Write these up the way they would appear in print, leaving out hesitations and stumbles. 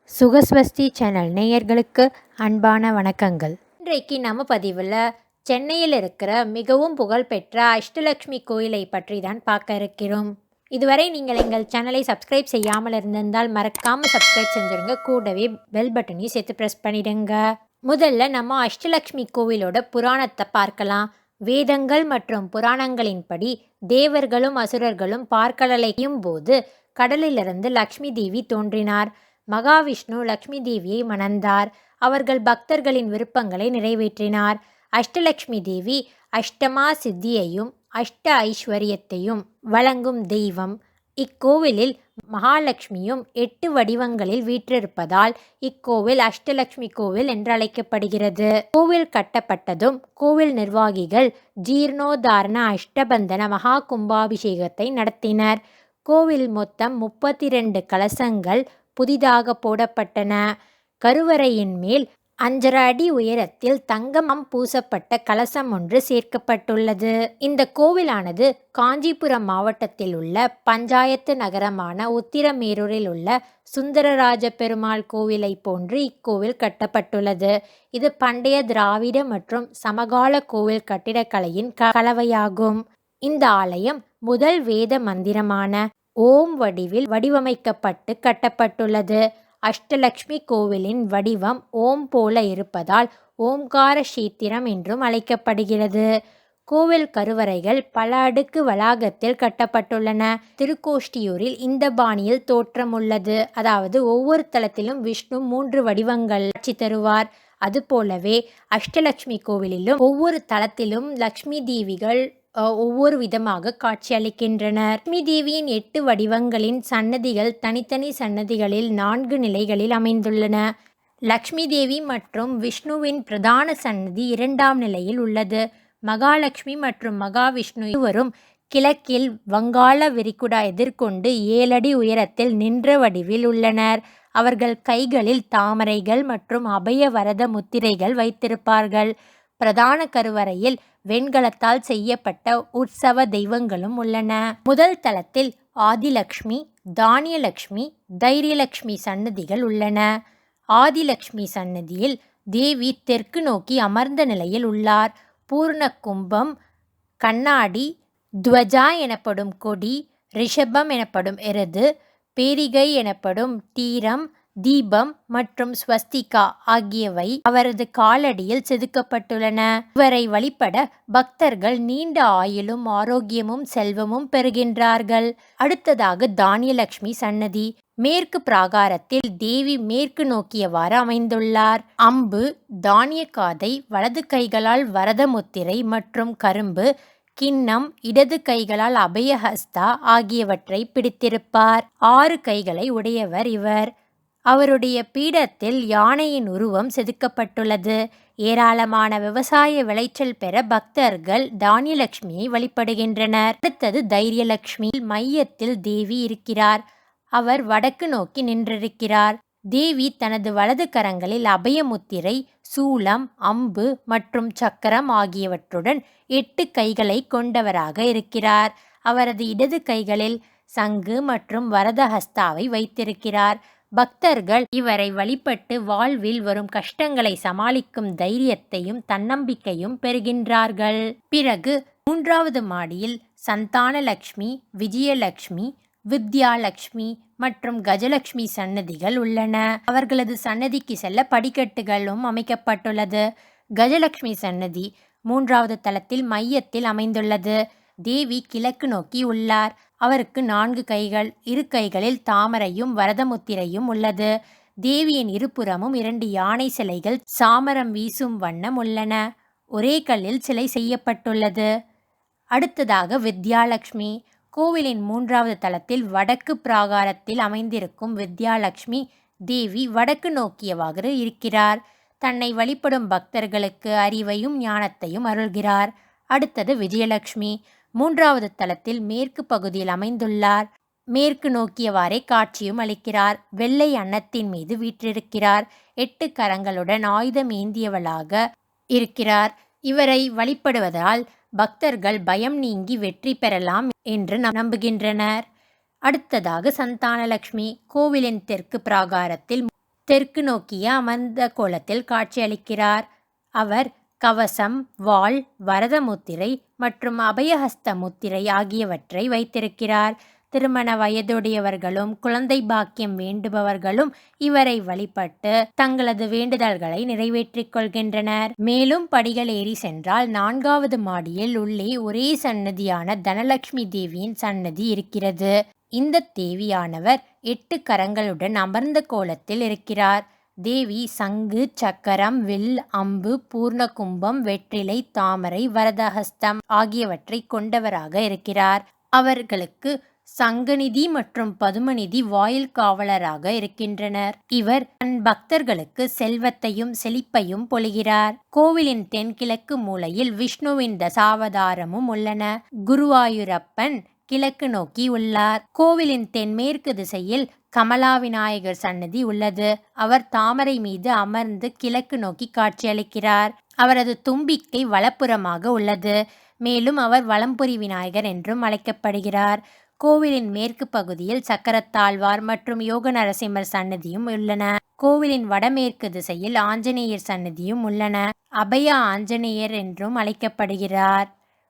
சுகஸ்வஸ்தி channel நேயர்களுக்கு அன்பான வணக்கங்கள். இன்றைக்கு நம்ம பதிவில் சென்னையில் இருக்கிற மிகவும் புகழ்பெற்ற அஷ்டலக்ஷ்மி கோயிலை பற்றி தான் பார்க்க இருக்கிறோம். இதுவரை நீங்கள் எங்கள் சேனலை சப்ஸ்கிரைப் செய்யாமல் இருந்திருந்தால் மறக்காமல் சப்ஸ்கிரைப் செஞ்சுருங்க. கூடவே பெல் பட்டனையும் சேர்த்து ப்ரெஸ் பண்ணிடுங்க. முதல்ல நம்ம அஷ்டலக்ஷ்மி கோவிலோட புராணத்தை பார்க்கலாம். வேதங்கள் மற்றும் புராணங்களின்படி தேவர்களும் அசுரர்களும் பார்க்கடலையும் போது கடலிலிருந்து லக்ஷ்மி தேவி தோன்றினார். மகாவிஷ்ணு லக்ஷ்மி தேவியை மணந்தார். அவர்கள் பக்தர்களின் விருப்பங்களை நிறைவேற்றினார். அஷ்டலக்ஷ்மி தேவி அஷ்டமா சித்தியையும் அஷ்ட ஐஸ்வர்யத்தையும் வழங்கும் தெய்வம். இக்கோவிலில் மகாலட்சுமியும் 8 வடிவங்களில் வீற்றிருப்பதால் இக்கோவில் அஷ்டலக்ஷ்மி கோவில் என்று அழைக்கப்படுகிறது. கோவில் கட்டப்பட்டதும் கோவில் நிர்வாகிகள் ஜீர்ணோதாரண அஷ்டபந்தன மகா கும்பாபிஷேகத்தை நடத்தினர். கோவில் மொத்தம் 32 கலசங்கள் புதிதாக போடப்பட்டன. கருவறையின் மேல் 5.5 அடி உயரத்தில் தங்கம் பூசப்பட்ட கலசம் ஒன்று சேர்க்கப்பட்டுள்ளது. இந்த கோவிலானது காஞ்சிபுரம் மாவட்டத்தில் உள்ள பஞ்சாயத்து நகரமான உத்திரமேரூரில் உள்ள சுந்தரராஜ பெருமாள் கோவிலை போன்று இக்கோவில் கட்டப்பட்டுள்ளது. இது பண்டைய திராவிட மற்றும் சமகால கோவில் கட்டிடக்கலையின் கலவையாகும். இந்த ஆலயம் முதல் வேத மந்திரமான ஓம் வடிவில் வடிவமைக்கப்பட்டு கட்டப்பட்டுள்ளது. அஷ்டலக்ஷ்மி கோவிலின் வடிவம் ஓம் போல இருப்பதால் ஓம்கார கஷேத்திரம் என்றும் அழைக்கப்படுகிறது. கோவில் கருவறைகள் பல அடுக்கு வளாகத்தில் கட்டப்பட்டுள்ளன. திருக்கோஷ்டியூரில் இந்த பாணியில் தோற்றம் உள்ளது. அதாவது ஒவ்வொரு தளத்திலும் விஷ்ணு 3 வடிவங்கள் காட்சி தருவார். அதுபோலவே அஷ்டலக்ஷ்மி கோவிலிலும் ஒவ்வொரு தளத்திலும் லக்ஷ்மி தேவிகள் ஒவ்வொரு விதமாக காட்சியளிக்கின்றனர். லக்ஷ்மி தேவியின் 8 வடிவங்களின் சன்னதிகள் தனித்தனி சன்னதிகளில் 4 நிலைகளில் அமைந்துள்ளன. லக்ஷ்மி தேவி மற்றும் விஷ்ணுவின் பிரதான சன்னதி 2ஆம் நிலையில் உள்ளது. மகாலட்சுமி மற்றும் மகாவிஷ்ணு இருவரும் கிழக்கில் வங்காள விரிகுடா எதிர்கொண்டு 7 அடி உயரத்தில் நின்ற வடிவில் உள்ளனர். அவர்கள் கைகளில் தாமரைகள் மற்றும் அபய வரத முத்திரைகள் வைத்திருப்பார்கள். பிரதான கருவறையில் வெண்கலத்தால் செய்யப்பட்ட உற்சவ தெய்வங்களும் உள்ளன. முதல் தளத்தில் ஆதிலக்ஷ்மி, தானியலக்ஷ்மி, தைரியலக்ஷ்மி சன்னதிகள் உள்ளன. ஆதிலக்ஷ்மி சன்னதியில் தேவி தெற்கு நோக்கி அமர்ந்த நிலையில் உள்ளார். பூர்ண கும்பம், கண்ணாடி, துவஜா எனப்படும் கொடி, ரிஷபம் எனப்படும் எருது, பேரிகை எனப்படும் தீரம், தீபம் மற்றும் ஸ்வஸ்திகா ஆகியவை அவரது காலடியில் செதுக்கப்பட்டுள்ளன. இவரை வழிபட பக்தர்கள் நீண்ட ஆயுளும் ஆரோக்கியமும் செல்வமும் பெறுகின்றார்கள். அடுத்ததாக தானியலக்ஷ்மி சன்னதி. மேற்கு பிராகாரத்தில் தேவி மேற்கு நோக்கியவாறு அமைந்துள்ளார். அம்பு, தானிய காதை, வலது கைகளால் வரத முத்திரை மற்றும் கரும்பு, கிண்ணம், இடது கைகளால் அபயஹஸ்தா ஆகியவற்றை பிடித்திருப்பார். 6 கைகளை உடையவர் இவர். அவருடைய பீடத்தில் யானையின் உருவம் செதுக்கப்பட்டுள்ளது. ஏராளமான விவசாய விளைச்சல் பெற பக்தர்கள் தானியலட்சுமியை வழிபடுகின்றனர். அடுத்தது தைரியலட்சுமி. மையத்தில் தேவி இருக்கிறார். அவர் வடக்கு நோக்கி நின்றிருக்கிறார். தேவி தனது வலது கரங்களில் அபயமுத்திரை, சூலம், அம்பு மற்றும் சக்கரம் ஆகியவற்றுடன் 8 கைகளை கொண்டவராக இருக்கிறார். அவரது இடது கைகளில் சங்கு மற்றும் வரதஹஸ்தாவை வைத்திருக்கிறார். பக்தர்கள் இவரை வழிபட்டு வாழ்வில் வரும் கஷ்டங்களை சமாளிக்கும் தைரியத்தையும் தன்னம்பிக்கையும் பெறுகின்றார்கள். பிறகு 3வது மாடியில் சந்தானலக்ஷ்மி, விஜயலக்ஷ்மி, வித்யாலக்ஷ்மி மற்றும் கஜலக்ஷ்மி சன்னதிகள் உள்ளன. அவர்களது சன்னதிக்கு செல்ல படிக்கட்டுகளும் அமைக்கப்பட்டுள்ளது. கஜலக்ஷ்மி சன்னதி 3வது தளத்தில் மையத்தில் அமைந்துள்ளது. தேவி கிழக்கு நோக்கி உள்ளார். அவருக்கு 4 கைகள், 2 கைகளில் தாமரையும் வரதமுத்திரையும் உள்ளது. தேவியின் இருபுறமும் 2 யானை சிலைகள் சாமரம் வீசும் வண்ணம் உள்ளன. ஒரே கல்லில் சிலை செய்யப்பட்டுள்ளது. அடுத்ததாக வித்யாலக்ஷ்மி. கோவிலின் 3வது தளத்தில் வடக்கு பிராகாரத்தில் அமைந்திருக்கும் வித்யாலக்ஷ்மி தேவி வடக்கு நோக்கியவாறு இருக்கிறார். தன்னை வழிபடும் பக்தர்களுக்கு அறிவையும் ஞானத்தையும் அருள்கிறார். அடுத்தது விஜயலக்ஷ்மி. 3வது தளத்தில் மேற்கு பகுதியில் அமைந்துள்ளார். மேற்கு நோக்கியவாறே காட்சியும் அளிக்கிறார். வெள்ளை அன்னத்தின் மீது வீற்றிருக்கிறார். 8 கரங்களுடன் ஆயுதம் ஏந்தியவளாக இருக்கிறார். இவரை வழிபடுவதால் பக்தர்கள் பயம் நீங்கி வெற்றி பெறலாம் என்று நம்புகின்றனர். அடுத்ததாக சந்தானலக்ஷ்மி. கோவிலின் தெற்கு பிராகாரத்தில் தெற்கு நோக்கிய அமர்ந்த கோலத்தில் காட்சியளிக்கிறார். அவர் கவசம், வாள், வரத முத்திரை மற்றும் அபயஹஸ்த முத்திரை ஆகியவற்றை வைத்திருக்கிறார். திருமண வயதுடையவர்களும் குழந்தை பாக்கியம் வேண்டுபவர்களும் இவரை வழிபட்டு தங்களது வேண்டுதல்களை நிறைவேற்றிக் கொள்கின்றனர். மேலும் படிகள் ஏறி சென்றால் 4வது மாடியில் உள்ளே ஒரே சன்னதியான தனலட்சுமி தேவியின் சன்னதி இருக்கிறது. இந்த தேவியானவர் 8 கரங்களுடன் அமர்ந்த கோலத்தில் இருக்கிறார். தேவி சங்கு, சக்கரம், வில், அம்பு, பூர்ண கும்பம், வெற்றிலை, தாமரை, வரதஹஸ்தம் ஆகியவற்றை கொண்டவராக இருக்கிறார். அவர்களுக்கு சங்கநிதி மற்றும் பதுமநிதி வாயில் காவலராக இருக்கின்றனர். இவர் தன் பக்தர்களுக்கு செல்வத்தையும் செழிப்பையும் பொழிகிறார். கோவிலின் தென்கிழக்கு மூலையில் விஷ்ணுவின் தசாவதாரமும் உள்ளன. குருவாயூரப்பன் கிழக்கு நோக்கி உள்ளார். கோவிலின் தென்மேற்கு திசையில் கமலா விநாயகர் சன்னதி உள்ளது. அவர் தாமரை மீது அமர்ந்து கிழக்கு நோக்கி காட்சியளிக்கிறார். அவரது தும்பிக்கை வலப்புறமாக உள்ளது. மேலும் அவர் வலம்புரி விநாயகர் என்றும் அழைக்கப்படுகிறார். கோவிலின் மேற்கு பகுதியில் சக்கரத்தாழ்வார் மற்றும் யோக நரசிம்மர் சன்னதியும் உள்ளன. கோவிலின் வடமேற்கு திசையில் ஆஞ்சநேயர் சன்னதியும் உள்ளன. அபய ஆஞ்சநேயர் என்றும் அழைக்கப்படுகிறார்.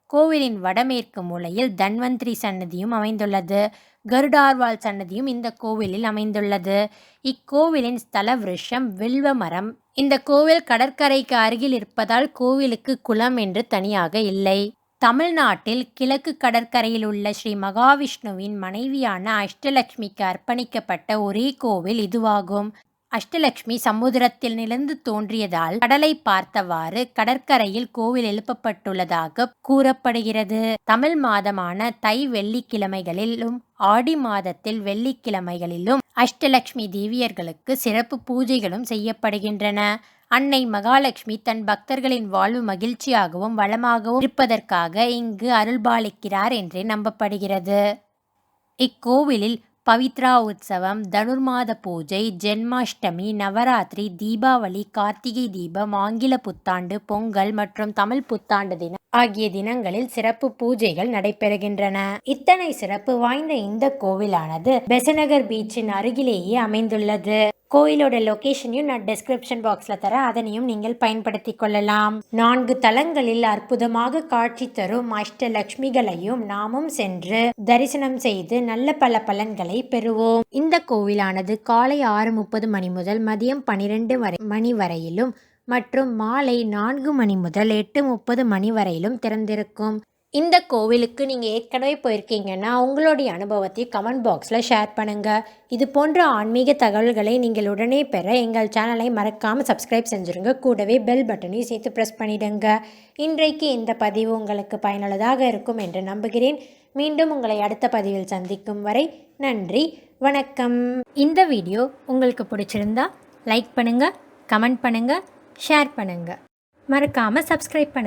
கோவிலின் வடமேற்கு மூலையில் தன்வந்திரி சன்னதியும் அமைந்துள்ளது. கருடார்வாள் சன்னதியும் இந்த கோவிலில் அமைந்துள்ளது. இக்கோவிலின் ஸ்தல விருஷம் வில்வ மரம். இந்த கோவில் கடற்கரைக்கு அருகில் இருப்பதால் கோவிலுக்கு குளம் என்று தனியாக இல்லை. தமிழ்நாட்டில் கிழக்கு கடற்கரையில் உள்ள ஸ்ரீ மகாவிஷ்ணுவின் மனைவியான அஷ்டலட்சுமிக்கு அர்ப்பணிக்கப்பட்ட ஒரே கோவில் இதுவாகும். அஷ்டலட்சுமி சமுத்திரத்தில் நிலந்து தோன்றியதால் கடலை பார்த்தவாறு கடற்கரையில் கோவில் எழுப்பப்பட்டுள்ளதாக கூறப்படுகிறது. தமிழ் மாதமான தை வெள்ளிக்கிழமைகளிலும் ஆடி மாதத்தில் வெள்ளிக்கிழமைகளிலும் அஷ்டலட்சுமி தேவியர்களுக்கு சிறப்பு பூஜைகளும் செய்யப்படுகின்றன. அன்னை மகாலட்சுமி தன் பக்தர்களின் வாழ்வு மகிழ்ச்சியாகவும் வளமாகவும் இருப்பதற்காக இங்கு அருள்பாலிக்கிறார் என்றே நம்பப்படுகிறது. இக்கோவிலில் பவித்ரா உற்சவம், தனுர்மாத பூஜை, ஜென்மாஷ்டமி, நவராத்திரி, தீபாவளி, கார்த்திகை தீபம், ஆங்கில புத்தாண்டு, பொங்கல் மற்றும் தமிழ் புத்தாண்டு தினம் ஆகிய தினங்களில் சிறப்பு பூஜைகள் நடைபெறுகின்றன. இத்தனை சிறப்பு வாய்ந்த இந்த கோவிலானது பெசநகர் பீச்சின் அருகிலேயே அமைந்துள்ளது. கோயிலோட லொகேஷனையும் நான் டிஸ்கிரிப்ஷன் பாக்ஸில் தரேன், அதனையும் நீங்கள் பயன்படுத்தி கொள்ளலாம். 4 தலங்களில் அற்புதமாக காட்சி தரும் அஷ்டலட்சுமிகளையும் நாமும் சென்று தரிசனம் செய்து நல்ல பல பலன்களை பெறுவோம். இந்த கோவிலானது காலை 6:30 மணி முதல் மதியம் 12 மணி வரையிலும் மற்றும் மாலை 4 மணி முதல் 8:30 மணி வரையிலும் திறந்திருக்கும். இந்த கோவிலுக்கு நீங்கள் ஏற்கனவே போயிருக்கீங்கன்னா உங்களுடைய அனுபவத்தை கமெண்ட் பாக்ஸில் ஷேர் பண்ணுங்கள். இது போன்ற ஆன்மீக தகவல்களை நீங்கள் உடனே பெற எங்கள் சேனலை மறக்காமல் சப்ஸ்கிரைப் செஞ்சுருங்க. கூடவே பெல் பட்டனையும் சேர்த்து ப்ரெஸ் பண்ணிடுங்க. இன்றைக்கு இந்த பதிவு உங்களுக்கு பயனுள்ளதாக இருக்கும் என்று நம்புகிறேன். மீண்டும் உங்களை அடுத்த பதிவில் சந்திக்கும் வரை நன்றி, வணக்கம். இந்த வீடியோ உங்களுக்கு பிடிச்சிருந்தா லைக் பண்ணுங்கள், கமெண்ட் பண்ணுங்கள், ஷேர் பண்ணுங்கள். மறக்காமல் சப்ஸ்கிரைப் பண்ணுங்கள்.